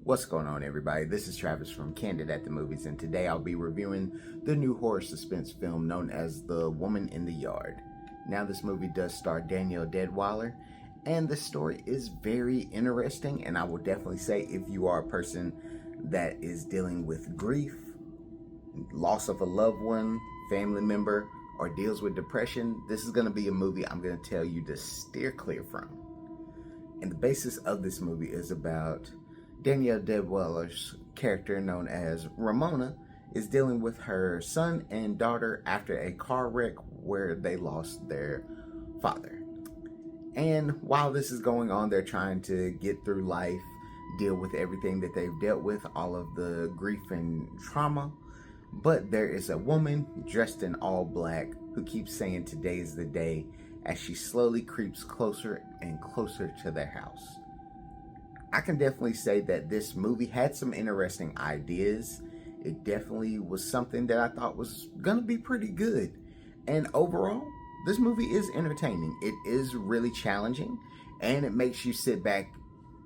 What's going on, everybody? This is Travis from Candid at the Movies, and today I'll be reviewing the new horror suspense film known as The Woman in the Yard. Now, this movie does star Danielle Deadwyler, and the story is very interesting, and I will definitely say if you are a person that is dealing with grief, loss of a loved one, family member, or deals with depression, this is going to be a movie I'm going to tell you to steer clear from. And the basis of this movie is about Danielle Deadwyler's character, known as Ramona, is dealing with her son and daughter after a car wreck where they lost their father. And while this is going on, they're trying to get through life, deal with everything that they've dealt with, all of the grief and trauma. But there is a woman dressed in all black who keeps saying today is the day as she slowly creeps closer and closer to their house. I can definitely say that this movie had some interesting ideas. It definitely was something that I thought was gonna be pretty good. And overall, this movie is entertaining. It is really challenging, and it makes you sit back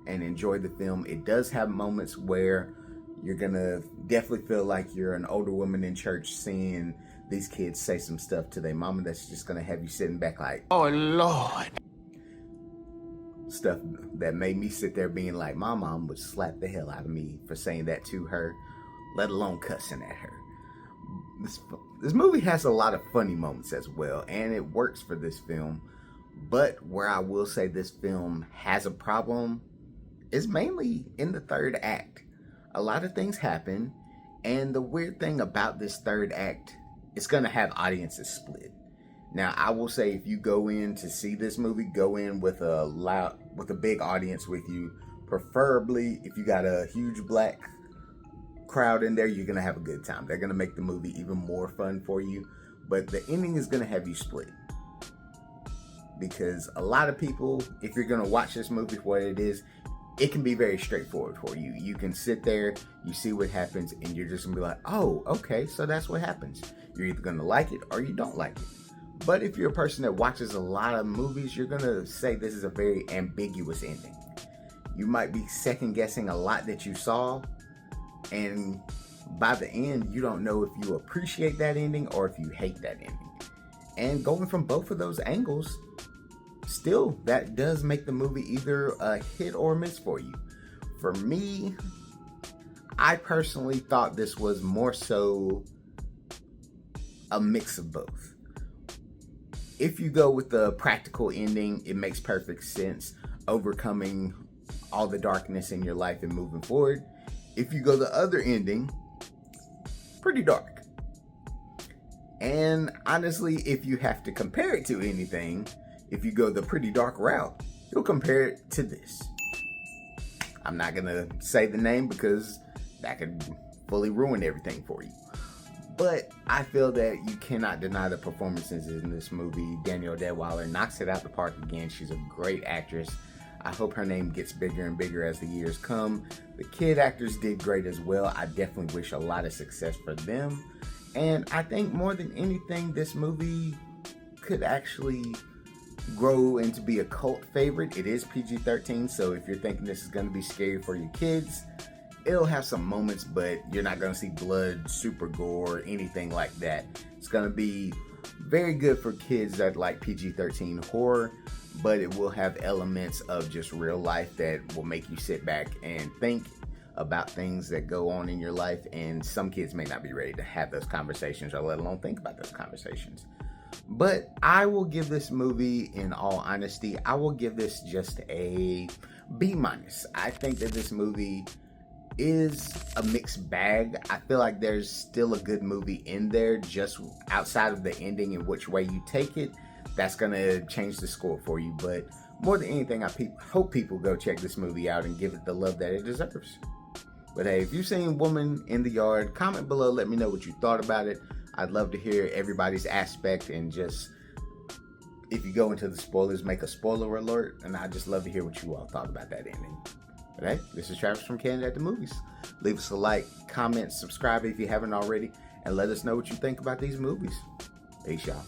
and enjoy the film. It does have moments where you're gonna definitely feel like you're an older woman in church seeing these kids say some stuff to their mama that's just gonna have you sitting back like, oh Lord. Stuff that made me sit there being like, my mom would slap the hell out of me for saying that to her, let alone cussing at her. This movie has a lot of funny moments as well, and it works for this film. But where I will say this film has a problem is mainly in the third act. A lot of things happen, and the weird thing about this third act, it's gonna have audiences split. Now, I will say if you go in to see this movie, go in with a big audience with you. Preferably, if you got a huge black crowd in there, you're gonna have a good time. They're gonna make the movie even more fun for you. But the ending is gonna have you split. Because a lot of people, if you're gonna watch this movie for what it is, it can be very straightforward for you. You can sit there, you see what happens, and you're just gonna be like, oh, okay, so that's what happens. You're either gonna like it or you don't like it. But if you're a person that watches a lot of movies, you're gonna say this is a very ambiguous ending. You might be second guessing a lot that you saw, and by the end, you don't know if you appreciate that ending or if you hate that ending. And going from both of those angles, still, that does make the movie either a hit or a miss for you. For me, I personally thought this was more so a mix of both. If you go with the practical ending, it makes perfect sense, overcoming all the darkness in your life and moving forward. If you go the other ending, pretty dark. And honestly, if you have to compare it to anything, if you go the pretty dark route, you'll compare it to this. I'm not gonna say the name because that could fully ruin everything for you. But I feel that you cannot deny the performances in this movie. Danielle Deadwyler knocks it out the park again. She's a great actress. I hope her name gets bigger and bigger as the years come. The kid actors did great as well. I definitely wish a lot of success for them. And I think more than anything, this movie could actually grow into be a cult favorite. It is PG-13, so if you're thinking this is going to be scary for your kids, it'll have some moments, but you're not going to see blood, super gore, anything like that. It's going to be very good for kids that like PG-13 horror, but it will have elements of just real life that will make you sit back and think about things that go on in your life, and some kids may not be ready to have those conversations or let alone think about those conversations. But I will give this movie, in all honesty, I will give this just a B-. I think that this movie is a mixed bag. I feel like there's still a good movie in there, just outside of the ending and which way you take it. That's gonna change the score for you. But more than anything, I hope people go check this movie out and give it the love that it deserves. But hey, if you've seen Woman in the Yard, comment below, let me know what you thought about it. I'd love to hear everybody's aspect, and just, if you go into the spoilers, make a spoiler alert, and I'd just love to hear what you all thought about that ending. But hey, this is Travis from Candid at the Movies. Leave us a like, comment, subscribe if you haven't already, and let us know what you think about these movies. Peace, y'all.